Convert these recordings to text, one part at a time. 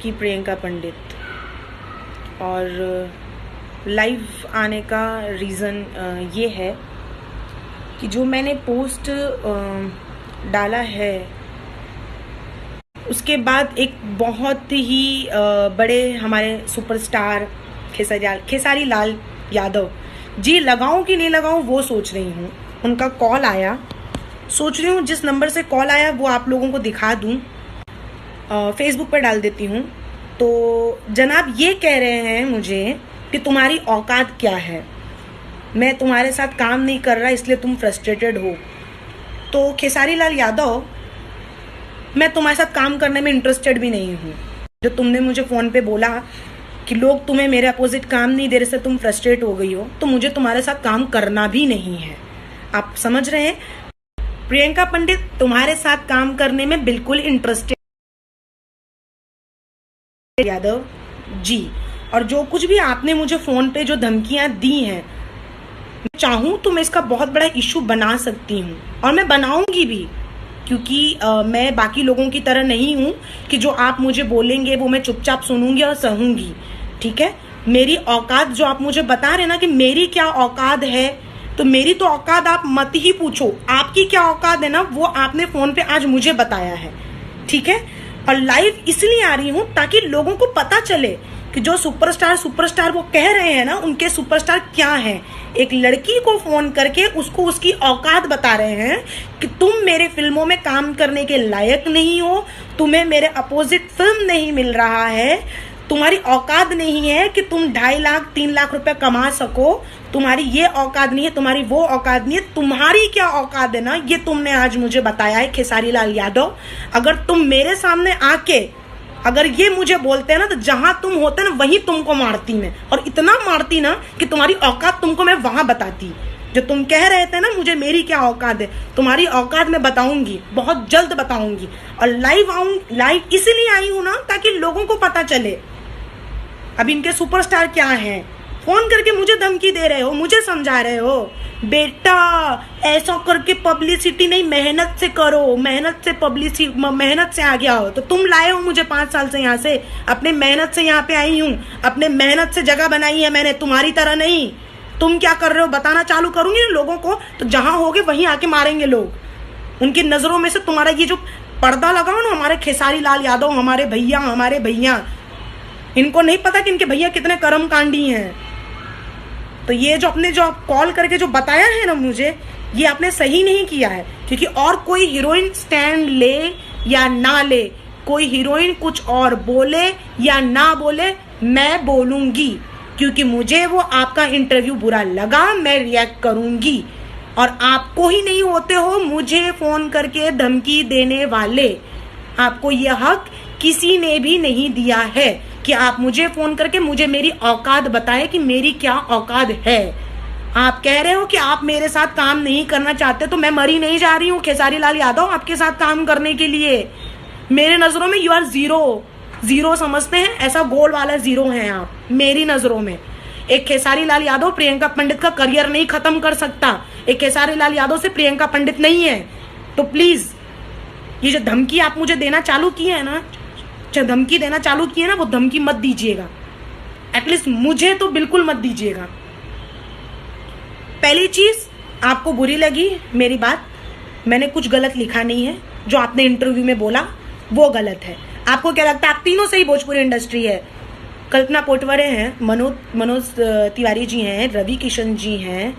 की प्रियंका पंडित। और लाइव आने का रीज़न ये है कि जो मैंने पोस्ट डाला है उसके बाद एक बहुत ही बड़े हमारे सुपरस्टार खेसारी लाल यादव जी, लगाऊं कि नहीं लगाऊं वो सोच रही हूँ। उनका कॉल आया, सोच रही हूँ जिस नंबर से कॉल आया वो आप लोगों को दिखा दूँ, फेसबुक पर डाल देती हूँ। तो जनाब ये कह रहे हैं मुझे कि तुम्हारी औकात क्या है, मैं तुम्हारे साथ काम नहीं कर रहा इसलिए तुम फ्रस्ट्रेटेड हो। तो खेसारी लाल यादव, मैं तुम्हारे साथ काम करने में इंटरेस्टेड भी नहीं हूँ। जो तुमने मुझे फ़ोन पे बोला कि लोग तुम्हें मेरे अपोजिट काम नहीं दे रहे से तुम फ्रस्ट्रेट हो गई हो, तो मुझे तुम्हारे साथ काम करना भी नहीं है। आप समझ रहे हैं? प्रियंका पंडित तुम्हारे साथ काम करने में बिल्कुल इंटरेस्टेड यादव जी। और जो कुछ भी आपने मुझे फ़ोन पे जो धमकियां दी हैं, मैं चाहूँ तो मैं इसका बहुत बड़ा इशू बना सकती हूँ और मैं बनाऊंगी भी, क्योंकि मैं बाकी लोगों की तरह नहीं हूँ कि जो आप मुझे बोलेंगे वो मैं चुपचाप सुनूंगी और सहूंगी। ठीक है, मेरी औकात जो आप मुझे बता रहे ना कि मेरी क्या औकात है, तो मेरी तो औकात आप मत ही पूछो। आपकी क्या औकात है ना वो आपने फ़ोन पे आज मुझे बताया है। ठीक है, और लाइव इसलिए आ रही हूँ ताकि लोगों को पता चले कि जो सुपरस्टार वो कह रहे हैं ना, उनके सुपरस्टार क्या हैं। एक लड़की को फोन करके उसको उसकी औकात बता रहे हैं कि तुम मेरे फिल्मों में काम करने के लायक नहीं हो, तुम्हें मेरे अपोजिट फिल्म नहीं मिल रहा है, तुम्हारी औकात नहीं है कि तुम 2.5 लाख 3 लाख रुपए कमा सको, तुम्हारी ये औकात नहीं है, तुम्हारी वो औकात नहीं है। तुम्हारी क्या औकात है ना, ये तुमने आज मुझे बताया है खेसारी लाल यादव। अगर तुम मेरे सामने आके अगर ये मुझे बोलते हैं ना, तो जहां तुम होते ना वहीं तुमको मारती मैं, और इतना मारती ना कि तुम्हारी औकात तुमको मैं वहां बताती। जो तुम कह रहे थे ना मुझे मेरी क्या औकात है, तुम्हारी औकात मैं बताऊंगी, बहुत जल्द बताऊंगी। और लाइव इसीलिए आई हूं ना ताकि लोगों को पता चले अब इनके सुपरस्टार क्या हैं। फोन करके मुझे धमकी दे रहे हो, मुझे समझा रहे हो, बेटा ऐसा करके पब्लिसिटी नहीं, मेहनत से करो, मेहनत से आ गया हो। तो तुम लाए हो मुझे 5 साल से यहाँ से, अपने मेहनत से यहाँ पे आई हूँ, अपने मेहनत से जगह बनाई है मैंने, तुम्हारी तरह नहीं। तुम क्या कर रहे हो बताना चालू करूंगी ना लोगों को, तो जहां होगे वहीं आके मारेंगे लोग। उनकी नजरों में से तुम्हारा ये जो पर्दा लगाओ ना, हमारे खेसारी लाल यादव हमारे भैया, इनको नहीं पता कि इनके भैया कितने कर्मकांडी हैं। तो ये जो आपने जो कॉल करके जो बताया है ना मुझे, ये आपने सही नहीं किया है। क्योंकि और कोई हीरोइन स्टैंड ले या ना ले, कोई हीरोइन कुछ और बोले या ना बोले, मैं बोलूंगी, क्योंकि मुझे वो आपका इंटरव्यू बुरा लगा, मैं रिएक्ट करूंगी। और आपको ही नहीं होते हो मुझे फोन करके धमकी देने वाले, आपको यह हक किसी ने भी नहीं दिया है कि आप मुझे फोन करके मुझे मेरी औकात बताएं कि मेरी क्या औकात है। आप कह रहे हो कि आप मेरे साथ काम नहीं करना चाहते, तो मैं मरी नहीं जा रही हूँ खेसारी लाल यादव आपके साथ काम करने के लिए। मेरे नजरों में यू आर जीरो समझते हैं, ऐसा गोल वाला जीरो हैं आप मेरी नजरों में। एक खेसारी लाल यादव प्रियंका पंडित का करियर नहीं खत्म कर सकता, एक खेसारी लाल यादव से प्रियंका पंडित नहीं है। तो प्लीज ये जो धमकी आप मुझे देना चालू किए है ना, धमकी देना चालू किए ना, वो धमकी मत दीजिएगा। एटलीस्ट मुझे तो बिल्कुल मत दीजिएगा। पहली चीज, आपको बुरी लगी मेरी बात, मैंने कुछ गलत लिखा नहीं है। जो आपने इंटरव्यू में बोला वो गलत है। आपको क्या लगता है आप तीनों से ही भोजपुरी इंडस्ट्री है? कल्पना पोटवरे हैं, मनोज तिवारी जी हैं, रवि किशन जी हैं,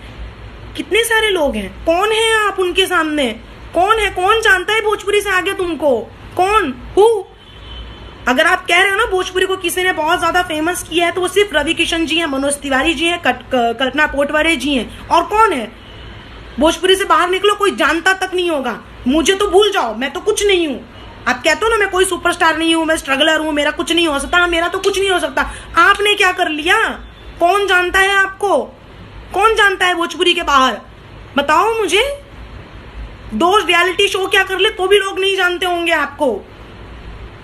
कितने सारे लोग हैं। कौन है आप उनके सामने? कौन है? कौन जानता है भोजपुरी से आगे तुमको? कौन? अगर आप कह रहे हो ना भोजपुरी को किसी ने बहुत ज्यादा फेमस किया है, तो वो सिर्फ रवि किशन जी हैं, मनोज तिवारी जी हैं, कल्पना पोटवरे जी हैं। और कौन है? भोजपुरी से बाहर निकलो, कोई जानता तक नहीं होगा। मुझे तो भूल जाओ, मैं तो कुछ नहीं हूँ। आप कहते हो ना मैं कोई सुपरस्टार नहीं हूँ, मैं स्ट्रगलर हूँ, मेरा कुछ नहीं हो सकता। मेरा तो कुछ नहीं हो सकता। आपने क्या कर लिया? कौन जानता है आपको? कौन जानता है भोजपुरी के बाहर? बताओ मुझे। 2 रियलिटी शो क्या कर ले तो भी लोग नहीं जानते होंगे आपको।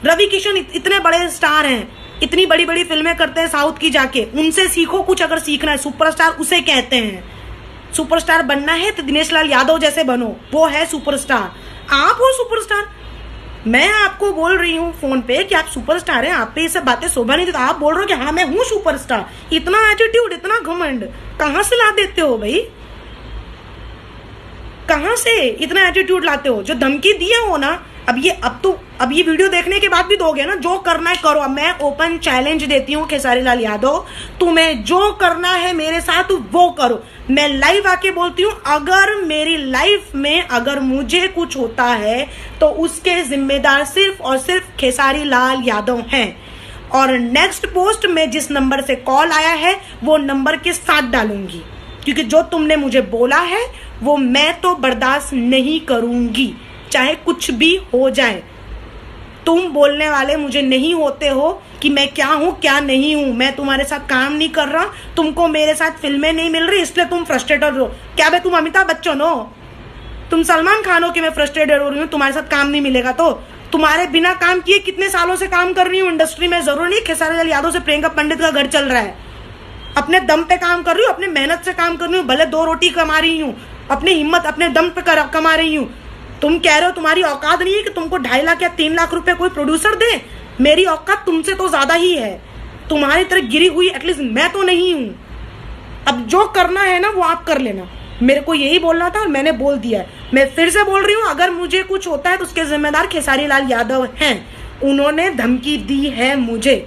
रवि किशन इतने बड़े स्टार हैं, इतनी बड़ी बड़ी फिल्में करते हैं साउथ की जाके, उनसे सीखो कुछ अगर सीखना है। सुपरस्टार उसे कहते हैं। सुपरस्टार बनना है तो दिनेश लाल यादव जैसे बनो, वो है सुपरस्टार। आप हो सुपरस्टार। मैं आपको बोल रही हूँ फोन पे कि आप सुपरस्टार हैं, आप पे ये सब बातें शोभा नहीं देती। आप बोल रहे हो कि हाँ मैं हूँ सुपरस्टार। इतना एटीट्यूड, इतना घमंड कहाँ से ला देते हो भाई? कहाँ से इतना एटीट्यूड लाते हो? जो धमकी दिए हो ना, अब ये वीडियो देखने के बाद भी दोगे ना? जो करना है करो। अब मैं ओपन चैलेंज देती हूँ खेसारी लाल यादव, तुम्हें जो करना है मेरे साथ वो करो। मैं लाइव आके बोलती हूँ, अगर मेरी लाइफ में अगर मुझे कुछ होता है तो उसके जिम्मेदार सिर्फ और सिर्फ खेसारी लाल यादव हैं। और नेक्स्ट पोस्ट में जिस नंबर से कॉल आया है वो नंबर के साथ डालूंगी, क्योंकि जो तुमने मुझे बोला है वो मैं तो बर्दाश्त नहीं करूंगी, चाहे कुछ भी हो जाए। तुम बोलने वाले मुझे नहीं होते हो कि मैं क्या हूं क्या नहीं हूं। मैं तुम्हारे साथ काम नहीं कर रहा, तुमको मेरे साथ फिल्में नहीं मिल रही, इसलिए तुम फ्रस्ट्रेटेड हो। क्या भाई तुम अमिताभ बच्चन हो? तुम सलमान खान हो कि मैं फ्रस्ट्रेटेड हो रही हूँ तुम्हारे साथ काम नहीं मिलेगा तो? तुम्हारे बिना काम किए कितने सालों से काम कर रही हूँ इंडस्ट्री में। जरूर नहीं खेसारी लाल यादव से प्रियंका पंडित का घर चल रहा है। अपने दम पे काम कर रही हूँ, अपने मेहनत से काम कर रही हूँ, भले 2 रोटी कमा रही हूँ, अपनी हिम्मत अपने दम पे कमा रही हूँ। तुम कह रहे हो तुम्हारी औकात नहीं है कि तुमको 2.5 लाख या 3 लाख रुपए कोई प्रोड्यूसर दे। मेरी औकात तुमसे तो ज्यादा ही है। तुम्हारी तरह गिरी हुई एटलीस्ट मैं तो नहीं हूं। अब जो करना है ना वो आप कर लेना। मेरे को यही बोलना था और मैंने बोल दिया है। मैं फिर से बोल रही हूँ, अगर मुझे कुछ होता है तो उसके जिम्मेदार खेसारी लाल यादव हैं। उन्होंने धमकी दी है मुझे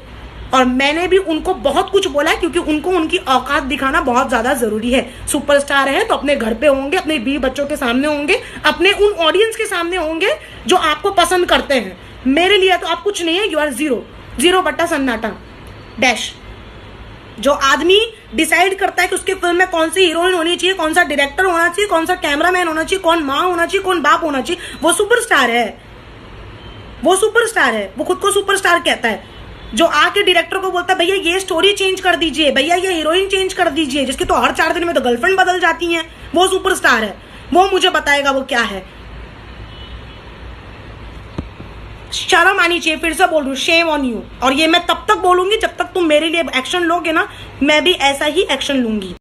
और मैंने भी उनको बहुत कुछ बोला है, क्योंकि उनको उनकी औकात दिखाना बहुत ज्यादा जरूरी है। सुपरस्टार है तो अपने घर पे होंगे, अपने बीवी बच्चों के सामने होंगे, अपने उन ऑडियंस के सामने होंगे जो आपको पसंद करते हैं। मेरे लिए तो आप कुछ नहीं है, यू आर जीरो बट्टा सन्नाटा डैश। जो आदमी डिसाइड करता है कि उसकी फिल्म में कौन सी हीरोइन होनी चाहिए, कौन सा डायरेक्टर होना चाहिए, कौन सा कैमरामैन होना चाहिए, कौन माँ होना चाहिए, कौन बाप होना चाहिए, वो सुपरस्टार है। वो सुपरस्टार है, वो खुद को सुपरस्टार कहता है। जो आके डायरेक्टर को बोलता है भैया ये स्टोरी चेंज कर दीजिए, भैया ये हीरोइन चेंज कर दीजिए, जिसकी तो हर 4 दिन में तो गर्लफ्रेंड बदल जाती हैं, वो सुपरस्टार है। वो मुझे बताएगा वो क्या है। शर्म आनी चाहिए, फिर से बोल रही हूँ, शेम ऑन यू। और ये मैं तब तक बोलूंगी जब तक तुम मेरे लिए एक्शन लोगे ना, मैं भी ऐसा ही एक्शन लूंगी।